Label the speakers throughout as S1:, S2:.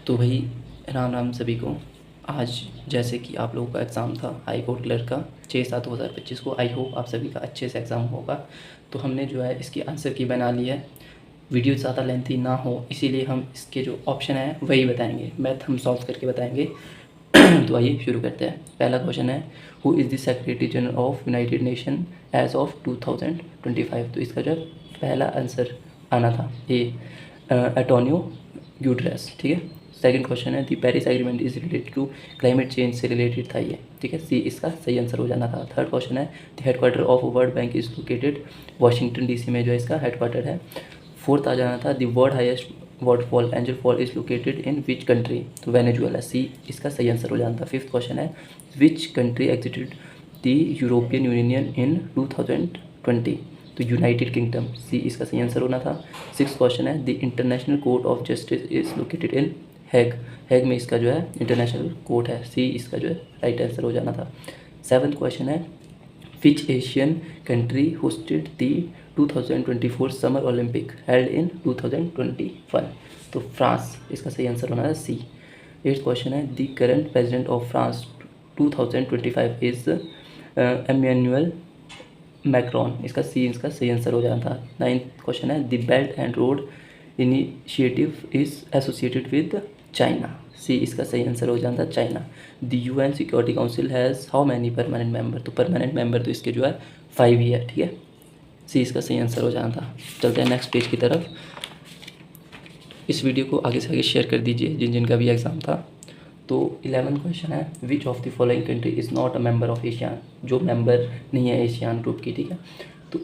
S1: तो भाई राम राम सभी को। आज जैसे कि आप लोगों का एग्ज़ाम था हाई कोर्ट क्लर्क का 6/7/2025 को, आई होप आप सभी का अच्छे से एग्ज़ाम होगा। तो हमने जो है इसकी आंसर की बना ली है। वीडियो ज़्यादा लेंथी ना हो इसीलिए हम इसके जो ऑप्शन है वही बताएंगे, मैथ हम सॉल्व करके बताएंगे। तो आइए शुरू करते हैं। पहला क्वेश्चन है, who is the secretary general of united nation as of 2025। तो इसका जो पहला आंसर आना था ए एंटोनियो गुटेरेस। ठीक है। सेकंड क्वेश्चन है, the Paris agreement is related to climate change से रिलेटेड था ये। ठीक है, सी इसका सही आंसर हो जाना था। थर्ड क्वेश्चन है, the headquarter of world bank is located Washington DC में जो है इसका हेडक्वार्टर है। फोर्थ आ जाना था, the world highest waterfall Angel Fall is located in which country. तो वेनेजुएला, सी इसका सही आंसर हो जाना था। फिफ्थ क्वेश्चन है, which country exited the European Union in 2020। तो यूनाइटेड किंगडम, सी इसका सही आंसर होना था। सिक्स क्वेश्चन है, the International Court of Justice is located in Hague. Hague में इसका जो है इंटरनेशनल कोर्ट है, सी इसका जो है राइट आंसर हो जाना था। सेवन्थ क्वेश्चन है, which Asian country hosted the 2024 summer Olympic held in 2021। तो फ्रांस इसका सही आंसर होना है सी। एट्थ क्वेश्चन है, the current president of France 2025 is Emmanuel Macron, इसका सी इसका सही आंसर हो जाना था। नाइन्थ क्वेश्चन है, the Belt and Road Initiative is associated with China, C इसका सही आंसर हो जाता है China. The UN Security Council has how many permanent member. तो परमानेंट मेंबर तो इसके जो है 5 ही है। ठीक है, सी इसका सही आंसर हो जाना था। चलते हैं नेक्स्ट पेज की तरफ। इस वीडियो को आगे से आगे शेयर कर दीजिए जिन जिन का भी एग्ज़ाम था। तो 11 क्वेश्चन है, which of the following country is not a member of ASEAN, जो मेंबर नहीं है एशियान ग्रुप की। ठीक है, तो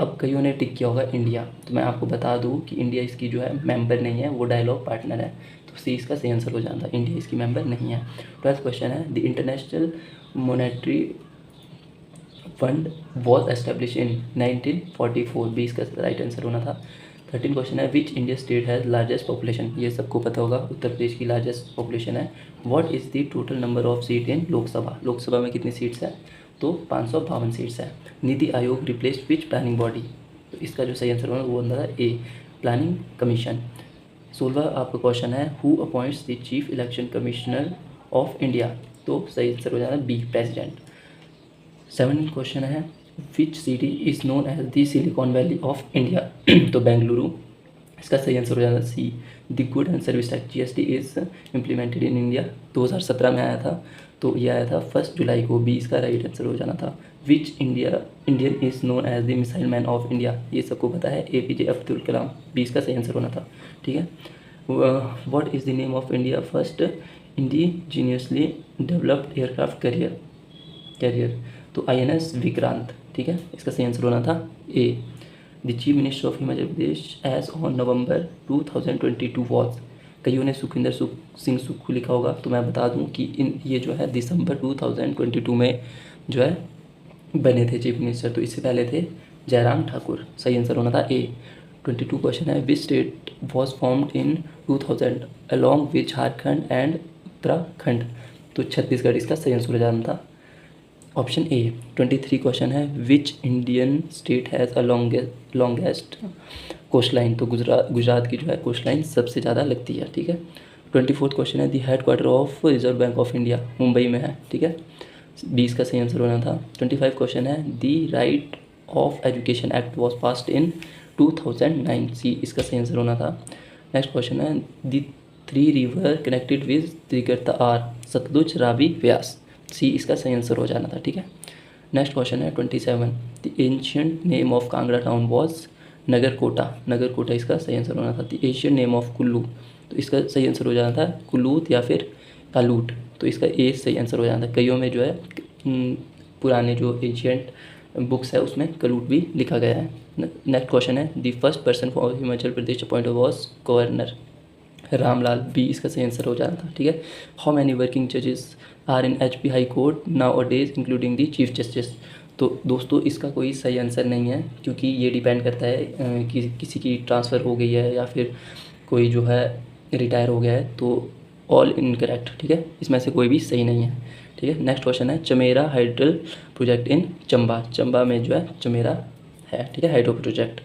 S1: अब कईयों ने टिक किया होगा इंडिया, तो मैं आपको बता दूं कि इंडिया इसकी जो है मेंबर नहीं है, वो डायलॉग पार्टनर है। तो सी इसका सही आंसर हो जाता है, इंडिया इसकी मेंबर नहीं है। 12th क्वेश्चन है, the International Monetary Fund was establish in 1944, B इसका राइट आंसर होना था। 13 क्वेश्चन है, which India state has largest population, ये सबको पता होगा उत्तर प्रदेश की लार्जेस्ट पॉपुलेशन है। What is the total number of seat in Lok Sabha, Lok Sabha में कितनी सीट्स है, तो 552 सीट्स है। नीति आयोग रिप्लेस्ड विच प्लानिंग बॉडी, तो इसका जो सही आंसर होगा वो होता है ए प्लानिंग कमीशन। 16 आपका क्वेश्चन है, who appoints the chief election commissioner of India, तो सही आंसर हो जाता है बी प्रेसिडेंट। 7 क्वेश्चन है, which city is known as the Silicon Valley of India, तो बेंगलुरु इसका सही आंसर हो जाता है C. The good and service tax GST is implemented in India 2017 में आया था, तो ये आया था 1 जुलाई को, बी इसका राइट आंसर हो जाना था। Which Indian is known as the missile man of India, ये सबको पता है एपीजे अब्दुल कलाम, बी इसका सही आंसर होना था। ठीक है, what is the name of India first indigenously developed aircraft carrier, तो INS विक्रांत। ठीक है, इसका सही आंसर होना था A. The chief minister of Himachal Pradesh as on November 2022 was, कईयों ने सुखविंदर सिंह सुक्खू लिखा होगा, तो मैं बता दूं कि ये जो है दिसंबर 2022 में जो है बने थे चीफ मिनिस्टर, तो इससे पहले थे जयराम ठाकुर, सही आंसर होना था ए। 22 क्वेश्चन है, which state was formed in 2000 along which Jharkhand and Uttarakhand, तो छत्तीसगढ़ इसका सही आंसर हो जाना था ऑप्शन ए। 23 क्वेश्चन है, which Indian state has a longest coast line, तो गुजरात की जो है कोस्ट लाइन सबसे ज़्यादा लगती है। ठीक है, 24th क्वेश्चन है, the head quarter of reserve bank of India Mumbai में है। ठीक है, 20 का सही आंसर होना था। 25 क्वेश्चन है, the right of education act was passed in 2009, C इसका सही आंसर होना था। नेक्स्ट क्वेश्चन है, the 3 river connected with Trigarta are, Sutlej Ravi Beas, C इसका सही आंसर हो जाना था। ठीक है, नेक्स्ट क्वेश्चन है 27, the ancient name of Kangra town was Nagarkota, Nagarkota इसका सही आंसर होना था। The Asian name of Kullu, तो इसका सही आंसर हो जाना था कुलूत या फिर कालूट, तो इसका ए सही आंसर हो जाना था। कईयों में जो है पुराने जो एंशियंट बुक्स है उसमें कलूट भी लिखा गया है। नेक्स्ट क्वेश्चन है, the first person for Himachal Pradesh appointed was governor Ramlal, B इसका सही आंसर हो जाना था। ठीक है, हाउ मैनी वर्किंग जजेस are in HP high court nowadays including the chief justice, तो दोस्तों इसका कोई सही आंसर नहीं है, क्योंकि ये डिपेंड करता है कि किसी की ट्रांसफ़र हो गई है या फिर कोई जो है रिटायर हो गया है, तो ऑल इनकरेक्ट। ठीक है, इसमें से कोई भी सही नहीं है। ठीक है, नेक्स्ट क्वेश्चन है, Chamera hydral project in Chamba, Chamba में जो है चमेरा है। ठीक है, हाइड्रो प्रोजेक्ट।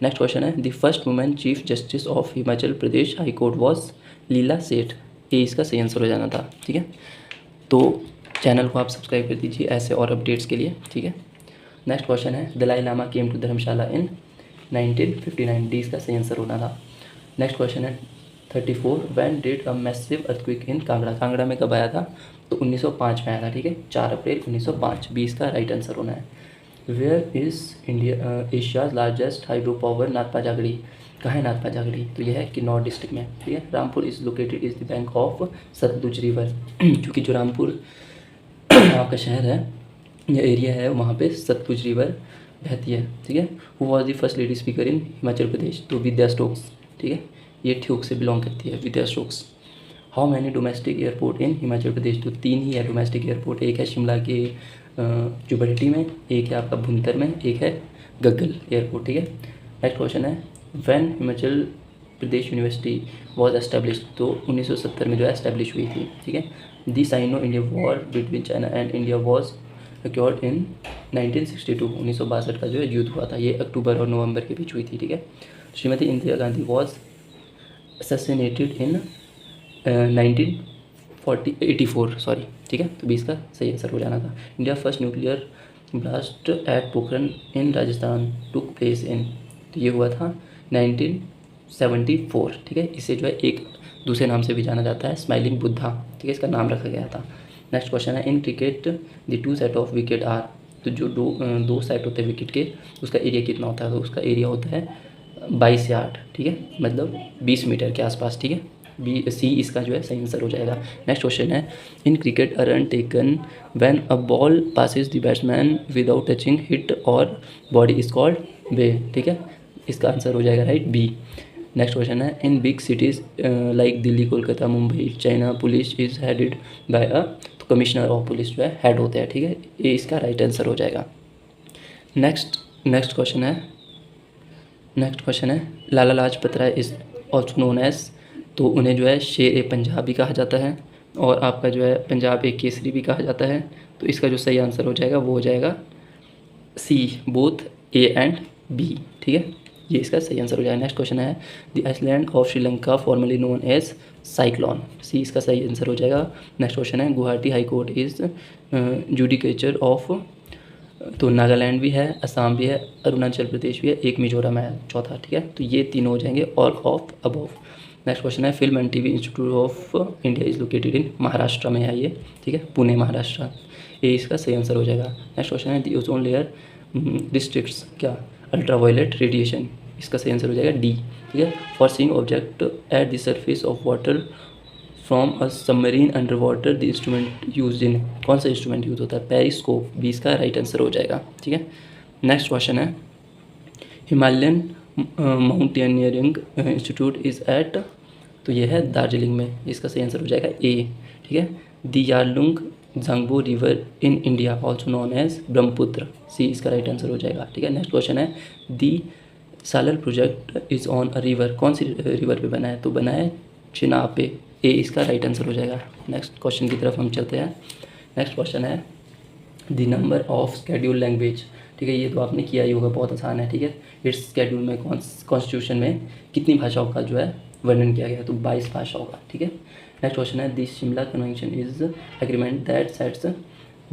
S1: नेक्स्ट क्वेश्चन है, the first women chief justice of Himachal Pradesh high court was Leila Seth, A इसका सही आंसर हो जाना था। ठीक है, तो चैनल को आप सब्सक्राइब कर दीजिए ऐसे और अपडेट्स के लिए। ठीक है, नेक्स्ट क्वेश्चन है Dalai Lama came to Dharamshala in 1959, D इसका सही आंसर होना था। नेक्स्ट क्वेश्चन है 34, when did a massive earthquake in Kangra, Kangra में कब आया था? तो 1905 में आया था। ठीक है, 4 अप्रैल 1905, 20 का राइट आंसर होना है। Where is India Asia's largest hydro power Nathpa Jhakri, कहाँ है नाथपा जागड़ी? तो यह है किन्नौर डिस्ट्रिक्ट में। ठीक है, Rampur is located is the bank of Sutlej river, क्योंकि जो रामपुर आपका शहर है या एरिया है वहाँ पे सतलुज रिवर बहती है। ठीक है, who was the first lady speaker in Himachal Pradesh? तो विद्या स्टोक्स। ठीक है, ये ठियोग से बिलोंग करती है Vidya Stokes. How many domestic airport in Himachal Pradesh? तो 3 ही है डोमेस्टिक एयरपोर्ट, एक है शिमला के जुब्बलपुर में, एक है आपका भुंतर में, एक है गग्गल एयरपोर्ट। ठीक है, नेक्स्ट क्वेश्चन है when Himachal Pradesh university was establish, तो 1970 में जो है एस्टेब्लिश हुई थी। ठीक है, the Sino India war between China and India was occurred in 1962, 1962 का जो है युद्ध हुआ था, ये अक्टूबर और नवंबर के बीच हुई थी। ठीक है, Shrimati Indira Gandhi was assassinated in 1984 sorry. ठीक है, तो 20 का सही आंसर हो जाना था। India first nuclear blast at Pokhran in Rajasthan took place in, तो ये हुआ था 1974। ठीक है, इसे जो है एक दूसरे नाम से भी जाना जाता है स्माइलिंग बुद्धा। ठीक है, इसका नाम रखा गया था। नेक्स्ट क्वेश्चन है in cricket the 2 set of wicket are, तो जो दो सेट होते हैं विकेट के उसका एरिया कितना होता है? तो उसका एरिया होता है 22 यार्ड। ठीक है, मतलब 20 मीटर के आसपास। ठीक है, सी इसका जो है सही आंसर हो जाएगा। नेक्स्ट क्वेश्चन है in cricket a run taken when a ball passes the batsman without touching hit और बॉडी इज कॉल्ड वे। ठीक है, इसका आंसर हो जाएगा राइट बी। नेक्स्ट क्वेश्चन है in big cities like Delhi, Kolkata, Mumbai, China police is headed by a, तो commissioner of police जो है हेड होते हैं। ठीक है, ये इसका राइट आंसर हो जाएगा। नेक्स्ट क्वेश्चन है Lala Lajpat Rai is also known as, तो उन्हें जो है शेर ए पंजाब भी कहा जाता है और आपका जो है पंजाब ए केसरी भी कहा जाता है। तो इसका जो सही आंसर हो जाएगा वो हो जाएगा C, both A and B. ठीक है, ये इसका सही आंसर हो जाएगा। नेक्स्ट क्वेश्चन है the island of Sri Lanka formerly known as Ceylon, C इसका सही आंसर हो जाएगा। नेक्स्ट क्वेश्चन है Guwahati high court is judicature of, तो नागालैंड भी है, असम भी है, अरुणाचल प्रदेश भी है, एक मिजोरम है चौथा। ठीक है, तो ये तीनों हो जाएंगे all of above. Next question है film and TV institute of India is located in, Maharashtra में है ये। ठीक है, पुणे महाराष्ट्र, ये इसका सही आंसर हो जाएगा। नेक्स्ट क्वेश्चन है दी ओजोन लेयर डिस्ट्रिक्ट्स क्या अल्ट्रावायलेट रेडिएशन, इसका सही आंसर हो जाएगा डी। ठीक है, for seeing object at the surface of water from a submarine under water the instrument use in, कौन सा इंस्ट्रूमेंट यूज होता है? पेरिस्कोप, 20 का राइट आंसर हो जाएगा। ठीक है, नेक्स्ट क्वेश्चन है Himalayan mountaineering institute is at, तो ये है दार्जिलिंग में, इसका सही आंसर हो जाएगा ए। ठीक है, the Yarlung Zangbo river in India also known as Brahmaputra, C इसका राइट आंसर हो जाएगा। ठीक है, नेक्स्ट क्वेश्चन है the Salal project is on a river, कौन सी रिवर पे बना है? तो बना है चिनाब पे, ए इसका राइट आंसर हो जाएगा। नेक्स्ट क्वेश्चन की तरफ हम चलते हैं। नेक्स्ट क्वेश्चन है the number of schedule language, ठीक है, ये तो आपने किया ही होगा, बहुत आसान है। ठीक है, इस स्केड्यूल में कॉन्स्टिट्यूशन में कितनी भाषाओं का जो है वर्णन किया गया है? तो 22 भाषाओं का। ठीक है, नेक्स्ट क्वेश्चन है this Shimla convention is agreement that sets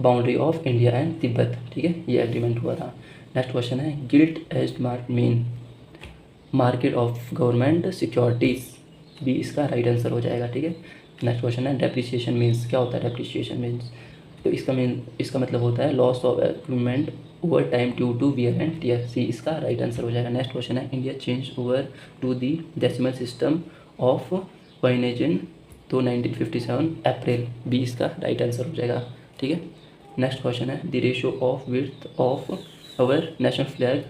S1: boundary of India and Tibet. ठीक है, ये एग्रीमेंट हुआ था। नेक्स्ट क्वेश्चन है gilt edge mark mean market of government securities, भी इसका राइट आंसर हो जाएगा। ठीक है, नेक्स्ट क्वेश्चन है डेप्रिसिएशन मीन्स, क्या होता है डेप्रिसिएशन मीन्स? तो इसका मतलब होता है loss of equipment over time due to wear and tear, C इसका राइट आंसर हो जाएगा। नेक्स्ट क्वेश्चन है India change over to the decimal system of coinage in, तो 1957 अप्रैल, बी इसका राइट आंसर हो जाएगा। ठीक है, नेक्स्ट क्वेश्चन है the ratio of width of our national flag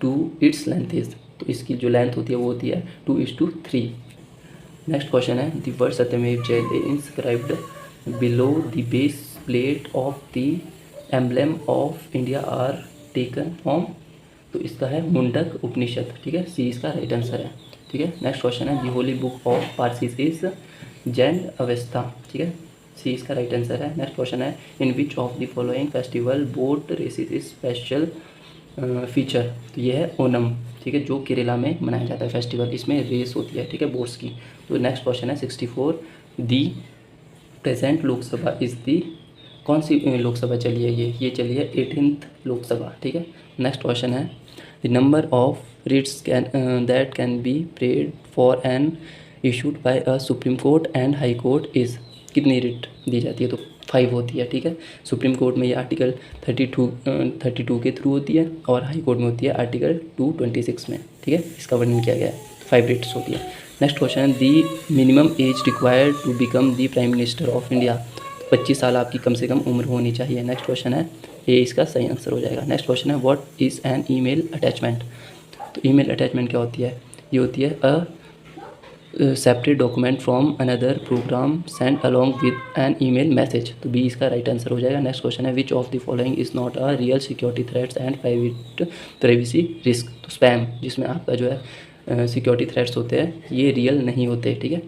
S1: to its length is, तो इसकी जो लेंथ होती है वो होती है 2:3। नेक्स्ट क्वेश्चन है the word Satyameva Jayate inscribed below the base plate of the emblem of India are taken from, तो इसका है मुंडक उपनिषद। ठीक है, सी इसका राइट आंसर है। ठीक है, नेक्स्ट क्वेश्चन है the holy book of Parsis is Zend Avesta. ठीक है, सी इसका राइट आंसर है। नेक्स्ट क्वेश्चन है in which of the following festival boat races is special feature, तो ये है ओनम। ठीक ठीक है, जो केरला में मनाया जाता है फेस्टिवल, इसमें रेस होती है, ठीक है, बोट्स की। तो नेक्स्ट क्वेश्चन है 64, the present Lok Sabha is the, कौन सी लोकसभा चली है, ये चली है 18th लोकसभा, ठीक है। नेक्स्ट क्वेश्चन है the number of writs that can be prayed for an issued by a supreme court and high court is, कितनी रिट दी जाती है, तो 5 होती है, ठीक है। सुप्रीम कोर्ट में ये आर्टिकल 32 के थ्रू होती है और हाई कोर्ट में होती है आर्टिकल 226 में, ठीक है, इसका वर्णन किया गया है, 5 रिट्स होती है। नेक्स्ट क्वेश्चन है the minimum age required to become the prime minister of India, 25 साल आपकी कम से कम उम्र होनी चाहिए। नेक्स्ट क्वेश्चन है, ये इसका सही आंसर हो जाएगा। नेक्स्ट क्वेश्चन है what is an email attachment, तो ईमेल अटैचमेंट क्या होती है, ये होती है a separate document from another program send along with an email message, तो बी इसका राइट आंसर हो जाएगा। नेक्स्ट क्वेश्चन है which of the following is not a real security threats and privacy risk, तो स्पैम, जिसमें आपका जो है सिक्योरिटी थ्रेट्स होते हैं, ये रियल नहीं होते, ठीक है,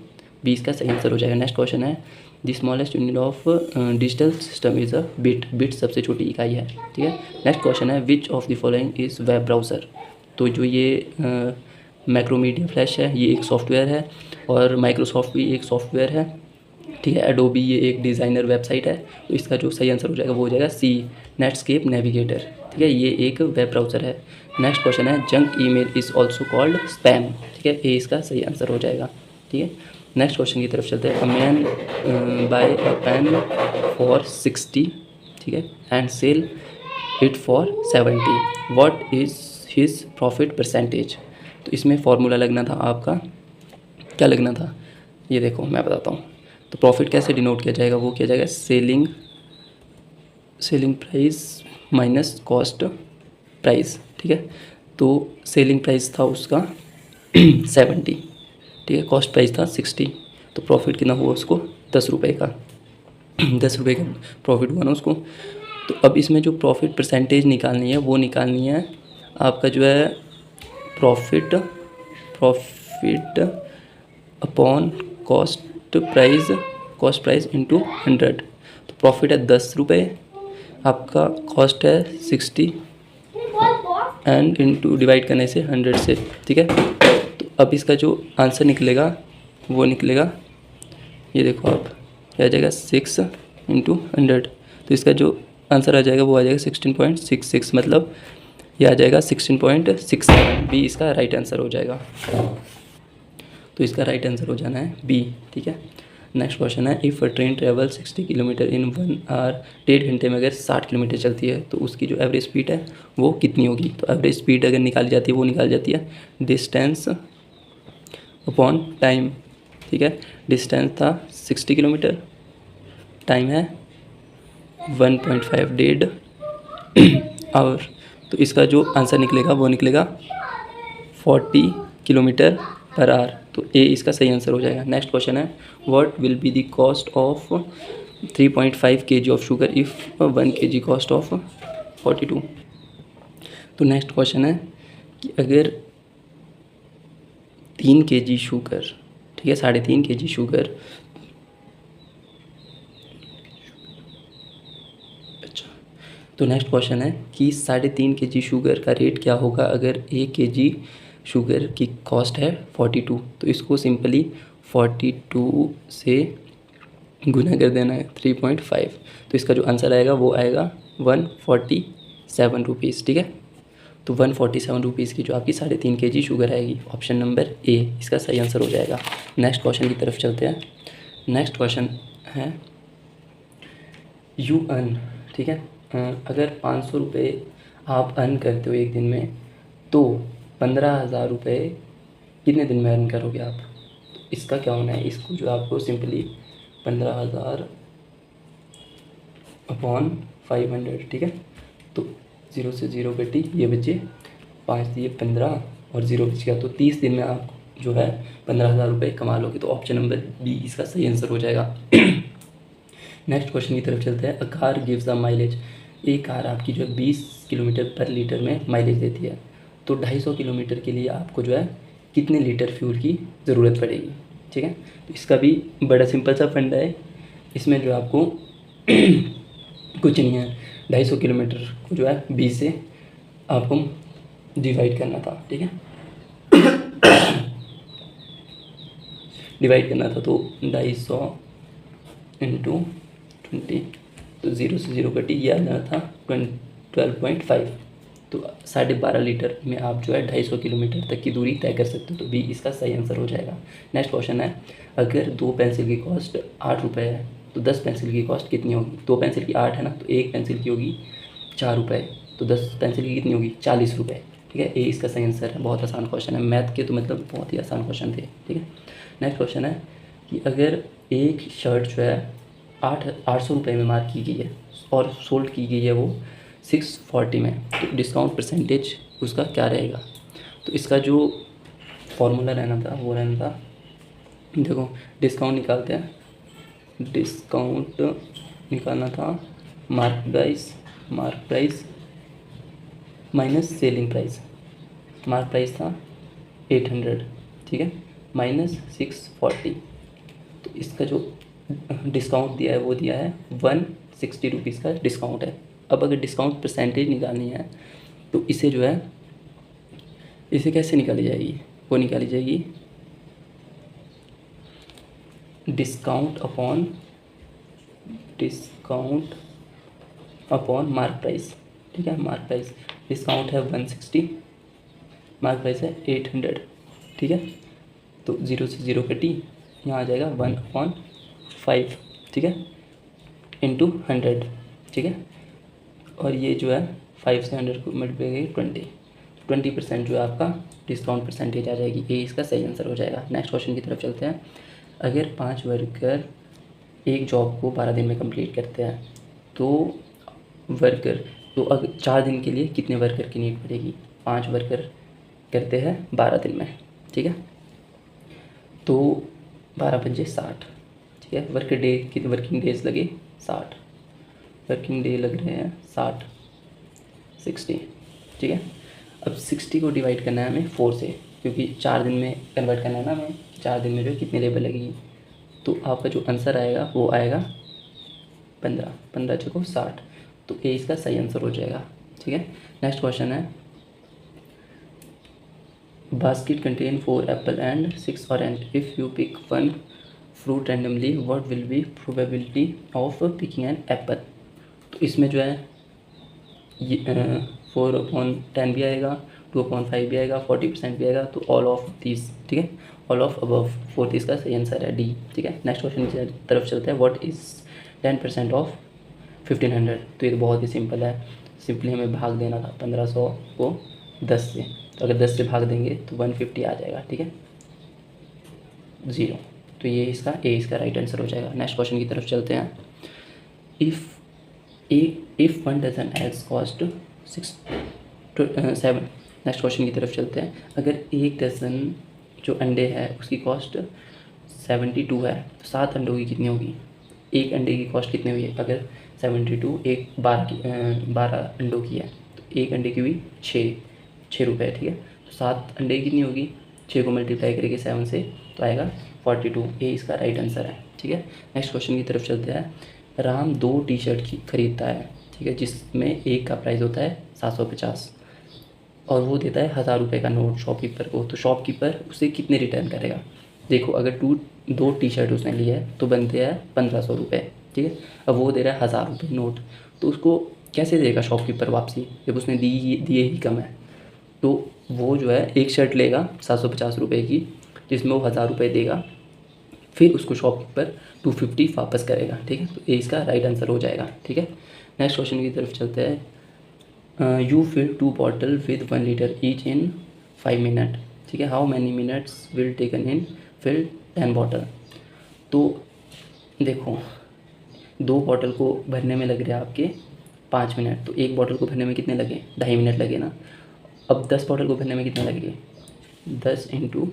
S1: बी इसका सही आंसर हो जाएगा। नेक्स्ट क्वेश्चन है the smallest unit of digital system is a bit, bit सबसे छोटी इकाई है, ठीक है। नेक्स्ट क्वेश्चन है which of the following is web browser, तो जो ये मैक्रोमीडिया फ्लैश है ये एक सॉफ्टवेयर है और माइक्रोसॉफ्ट भी एक सॉफ्टवेयर है, ठीक है। एडोबी ये एक डिज़ाइनर वेबसाइट है, तो इसका जो सही आंसर हो जाएगा वो हो जाएगा सी, नेटस्केप नेविगेटर, ठीक है, ये एक वेब ब्राउज़र है। नेक्स्ट क्वेश्चन है junk email is also called spam, ठीक है, ये इसका सही आंसर हो जाएगा, ठीक है। नेक्स्ट क्वेश्चन की तरफ चलते हैं। A man buy a pen for 60, ठीक है, and sell it for 70, what is his profit percentage, तो इसमें फॉर्मूला लगना था आपका, क्या लगना था, ये देखो मैं बताता हूँ। तो प्रॉफिट कैसे डिनोट किया जाएगा, वो किया जाएगा selling price minus cost price, ठीक है। तो सेलिंग प्राइस था उसका 70, ठीक है, कॉस्ट प्राइस था 60, तो प्रॉफिट कितना हुआ उसको 10 रुपये का 10 रुपये का प्रॉफिट हुआ ना उसको। तो अब इसमें जो प्रॉफिट परसेंटेज निकालनी है वो निकालनी है आपका जो है profit upon cost price into 100, तो प्रॉफिट है 10 रुपये, आपका कॉस्ट है 60 एंड इंटू डिवाइड करने से 100 से, ठीक है। तो अब इसका जो आंसर निकलेगा वो निकलेगा, ये देखो आप, क्या आ जाएगा 6 इंटू 100, तो इसका जो आंसर आ जाएगा वो आ जाएगा 16.66, मतलब ये आ जाएगा 16.67, बी इसका राइट आंसर हो जाएगा। तो इसका राइट आंसर हो जाना है बी, ठीक है। नेक्स्ट क्वेश्चन है इफ़ अ ट्रेन ट्रेवल 60 किलोमीटर इन 1 आवर, 1.5 घंटे में अगर 60 किलोमीटर चलती है तो उसकी जो एवरेज स्पीड है वो कितनी होगी, तो एवरेज स्पीड अगर निकाली जाती है वो निकाली जाती है डिस्टेंस अपॉन टाइम, ठीक है। डिस्टेंस था 60 किलोमीटर, टाइम है 1.5 डेढ़ आवर, तो इसका जो आंसर निकलेगा वो निकलेगा 40 किलोमीटर पर आवर, तो ए इसका सही आंसर हो जाएगा। नेक्स्ट क्वेश्चन है what will be the cost of 3.5 kg of sugar if 1 kg cost of 42, तो नेक्स्ट क्वेश्चन है कि अगर 3 kg शुगर, ठीक है, 3.5 kg शुगर, अच्छा, तो नेक्स्ट क्वेश्चन है कि 3.5 kg शुगर का रेट क्या होगा अगर 1 kg शुगर की कॉस्ट है 42, तो इसको सिंपली 42 से गुना कर देना है 3.5, तो इसका जो आंसर आएगा वो आएगा 147 रुपीज़, ठीक है। तो 147 रुपीज़ की जो आपकी 3.5 kg शुगर आएगी, ऑप्शन नंबर ए इसका सही आंसर हो जाएगा। नेक्स्ट क्वेश्चन की तरफ चलते हैं। नेक्स्ट क्वेश्चन है यू अर्न, ठीक है, अगर 500 रुपये आप अर्न करते हो एक दिन में तो 15,000 रुपये कितने दिन में अर्न करोगे आप, तो इसका क्या होना है, इसको जो आपको सिंपली 15,000 अपॉन 500, ठीक है, तो 0 से 0 कटी, ये बचे 5 दिए 15 और 0 बच गया, तो 30 दिन में आप जो है 15,000 रुपये कमा लोगे, तो ऑप्शन नंबर बी इसका सही आंसर हो जाएगा। नेक्स्ट क्वेश्चन की तरफ चलते हैं। A car gives a mileage, एक कार आपकी जो है 20 किलोमीटर पर लीटर में माइलेज देती है, तो 250 किलोमीटर के लिए आपको जो है कितने लीटर फ्यूल की ज़रूरत पड़ेगी, ठीक है। तो इसका भी बड़ा सिंपल सा फंडा है, इसमें जो आपको कुछ नहीं है, 250 किलोमीटर को जो है 20 से आपको डिवाइड करना था, ठीक है। डिवाइड करना था, तो 250 इंटू 20, तो 0 से 0 कटी, ये आ जाना था 12.5। तो 12.5 लीटर में आप जो है 250 किलोमीटर तक की दूरी तय कर सकते हो, तो बी इसका सही आंसर हो जाएगा। नेक्स्ट क्वेश्चन है, अगर 2 पेंसिल की कॉस्ट 8 रुपये है तो 10 पेंसिल की कॉस्ट कितनी होगी? 2 पेंसिल की 8 है ना, तो 1 पेंसिल की होगी 4 रुपये, तो 10 पेंसिल की कितनी होगी? 40 रुपये। ठीक है, ए इसका सही आंसर है। बहुत आसान क्वेश्चन है, मैथ के तो मतलब बहुत ही आसान क्वेश्चन थे। ठीक है, नेक्स्ट क्वेश्चन है कि अगर एक शर्ट जो है 800 रुपये में मार्क की गई है और सोल्ड की गई है वो 640 में, तो डिस्काउंट परसेंटेज उसका क्या रहेगा? तो इसका जो फॉर्मूला रहना था वो रहना था, देखो डिस्काउंट निकालते हैं, डिस्काउंट निकालना था mark price minus selling price. Mark price था 800, ठीक है, माइनस 640, तो इसका जो डिस्काउंट दिया है वो दिया है 160 रुपीज़ का डिस्काउंट है। अब अगर डिस्काउंट परसेंटेज निकालनी है तो इसे जो है, इसे कैसे निकाली जाएगी? वो निकाली जाएगी डिस्काउंट अपॉन मार्क प्राइस। ठीक है, मार्क प्राइस, डिस्काउंट है 160, मार्क प्राइस है 800। ठीक है, तो 0 से 0 कटी, यहाँ आ जाएगा 1/5। ठीक है, इंटू 100। ठीक है, और ये जो है 5 से 100 को मल्टीप्लाई करेंगे 20% जो है आपका डिस्काउंट परसेंटेज आ जाएगी। ये इसका सही आंसर हो जाएगा। नेक्स्ट क्वेश्चन की तरफ चलते हैं। अगर 5 वर्कर एक जॉब को 12 दिन में कंप्लीट करते हैं तो अगर 4 दिन के लिए कितने वर्कर की नीड पड़ेगी? 5 वर्कर करते हैं 12 दिन में। ठीक है, तो 12 पंजे 60। ठीक है, वर्किंग डेज लगे 60, वर्किंग डे लग रहे हैं 60। ठीक है, अब 60 को डिवाइड करना है हमें 4 से, क्योंकि 4 दिन में कन्वर्ट करना है ना हमें, 4 दिन में जो कितनी लेबर लगेगी, तो आपका जो आंसर आएगा वो आएगा 15 चौको 60, तो ए इसका सही आंसर हो जाएगा। ठीक है, नेक्स्ट क्वेश्चन है, basket contain 4 apple and 6 orange, if you pick 1 fruit randomly what will be probability of picking an apple? तो इसमें जो है ये 4/10 भी आएगा, 2/5 भी आएगा, 40% भी आएगा, तो ऑल ऑफ दिस। ठीक है, ऑल ऑफ अबव 4 इसका सही आंसर है, डी। ठीक है, नेक्स्ट क्वेश्चन की तरफ चलते हैं। What is 10% of 1500? तो ये तो बहुत ही सिंपल है, सिंपली हमें भाग देना था 1500 को 10 से, तो अगर 10 से भाग देंगे तो 150 आ जाएगा। ठीक है, 0, तो ये इसका राइट आंसर हो जाएगा। नेक्स्ट क्वेश्चन की तरफ चलते हैं। If 1 dozen eggs cost 7। Next question की तरफ चलते हैं। अगर 1 डजन जो अंडे है उसकी कॉस्ट 72 है, तो 7 अंडों की कितनी होगी? एक अंडे की कॉस्ट कितनी हुई है? अगर 72 12 अंडों की है, तो एक अंडे की हुई 6 रुपये। ठीक है, तो 7 अंडे की कितनी होगी? 6 को मल्टीप्लाई करेंगे 7 से, तो आएगा 42। ये इसका राइट आंसर है। ठीक है, नेक्स्ट क्वेश्चन की तरफ चलते हैं। राम 2 टी शर्ट खरीदता है, ठीक है, जिसमें एक का प्राइस होता है 750 और वो देता है 1000 रुपये का नोट शॉपकीपर को, तो शॉपकीपर उसे कितने रिटर्न करेगा? देखो, अगर 2 टी शर्ट उसने लिए है तो बनते हैं 1500 रुपये। ठीक है, अब वो दे रहा है 1000 रुपये नोट, तो उसको कैसे देगा शॉपकीपर वापसी, जब उसने दिए ही कम है? तो वो जो है एक शर्ट लेगा 750 रुपये की, जिसमें वो 1000 रुपये देगा, फिर उसको शॉपकीपर 250 वापस करेगा। ठीक है, तो ये इसका राइट आंसर हो जाएगा। ठीक है, नेक्स्ट क्वेश्चन की तरफ चलते हैं। You fill 2 bottle with 1 litre each in 5 minute. ठीक है, how many minutes will taken in fill 10 bottle? तो देखो, 2 बॉटल को भरने में लग रहे हैं आपके 5 मिनट, तो एक बॉटल को भरने में कितने लगे? 2.5 मिनट लगे ना। अब 10 बॉटल को भरने में कितने लगेंगे? 10 ×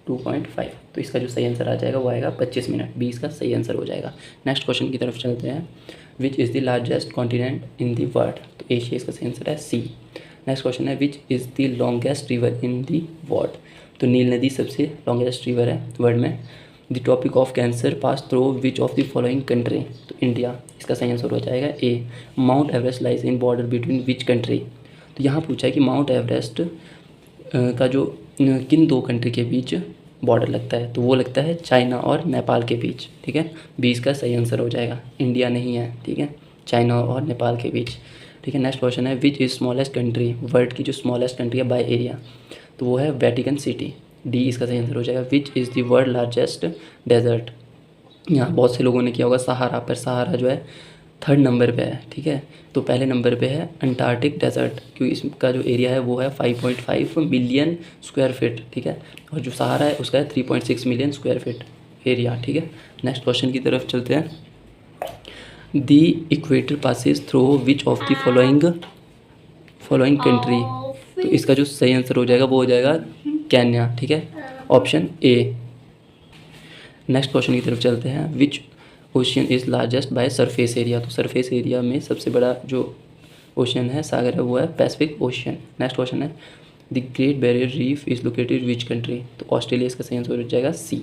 S1: 2.5, तो इसका जो सही आंसर आ जाएगा वो आएगा 25 मिनट। बी इसका सही आंसर हो जाएगा। नेक्स्ट क्वेश्चन की तरफ चलते हैं। Which is the largest continent in the world? तो एशिया इसका सही आंसर है, सी। नेक्स्ट क्वेश्चन है, which is the longest river in the world? तो नील नदी सबसे लॉन्गेस्ट रिवर है वर्ल्ड में। The topic of cancer pass through which of the following country? तो इंडिया इसका सही आंसर हो जाएगा, A. Mount Everest lies in border between which country? तो यहाँ पूछा है कि माउंट एवरेस्ट का जो किन 2 कंट्री के बीच बॉर्डर लगता है, तो वो लगता है चाइना और नेपाल के बीच, ठीक है। 20 का सही आंसर हो जाएगा, इंडिया नहीं है, ठीक है, चाइना और नेपाल के बीच, ठीक है। नेक्स्ट क्वेश्चन है which is smallest country, world की जो स्मॉलेस्ट कंट्री है बाय एरिया, तो वो है वेटिकन सिटी, डी इसका सही आंसर हो जाएगा। Which is the world largest desert, यहाँ बहुत से लोगों ने किया होगा सहारा, पर सहारा जो है 3rd नंबर पे है, ठीक है। तो पहले नंबर पे है अंटार्कटिक डेजर्ट, क्योंकि इसका जो एरिया है वो है 5.5 मिलियन स्क्वायर फीट, ठीक है। और जो सहारा है उसका है 3.6 मिलियन स्क्वायर फीट एरिया, ठीक है। नेक्स्ट क्वेश्चन की तरफ चलते हैं। The equator passes through which of the following country, तो इसका जो सही आंसर हो जाएगा वो हो जाएगा केन्या, ठीक है, ऑप्शन ए। नेक्स्ट क्वेश्चन की तरफ चलते हैं। Which ocean is largest by surface area, तो सरफेस एरिया में सबसे बड़ा जो ओशियन है, सागर है, वो है पैसिफिक ओशियन। नेक्स्ट क्वेश्चन है the great barrier reef is located which country, तो ऑस्ट्रेलिया इसका सही आंसर हो जाएगा सी।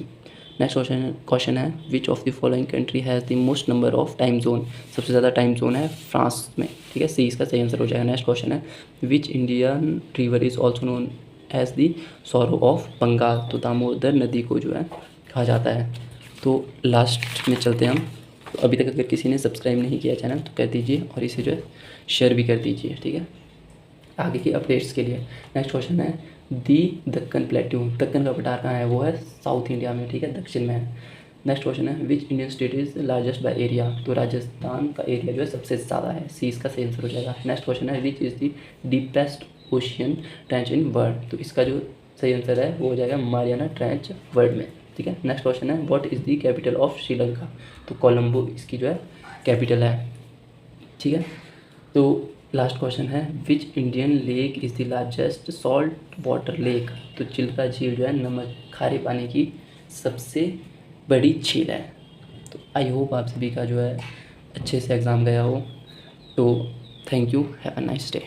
S1: नेक्स्ट क्वेश्चन है which of the following country has the most number of time zone, सबसे ज़्यादा टाइम जोन है फ्रांस में, ठीक है, सी इसका सही आंसर हो जाएगा। नेक्स्ट क्वेश्चन है which Indian river is also known as the sorrow of Bengal, तो दामोदर नदी को जो है कहा जाता है। तो लास्ट में चलते हैं हम। तो अभी तक अगर किसी ने सब्सक्राइब नहीं किया चैनल तो कर दीजिए और इसे जो है शेयर भी कर दीजिए, ठीक है, आगे की अपडेट्स के लिए। नेक्स्ट क्वेश्चन है दी दक्कन प्लेट्यू, दक्कन का पठार कहाँ है, वो है साउथ इंडिया में, ठीक है, दक्षिण में है। नेक्स्ट क्वेश्चन है which Indian state is largest by area, तो राजस्थान का एरिया जो है सबसे ज़्यादा है, सी इसका सही आंसर हो जाएगा। नेक्स्ट क्वेश्चन है which is the deepest ocean trench in world, तो इसका जो सही आंसर है वो हो जाएगा मारियाना ट्रेंच वर्ल्ड में, ठीक है। नेक्स्ट क्वेश्चन है what is the capital of Sri Lanka, तो कोलंबो इसकी जो है कैपिटल है, ठीक है। तो लास्ट क्वेश्चन है which Indian lake is the largest salt water lake, तो चिल्का झील जो है नमक खारे पानी की सबसे बड़ी झील है। तो आई होप आप सभी का जो है अच्छे से एग्ज़ाम गया हो। तो thank you, have a nice day.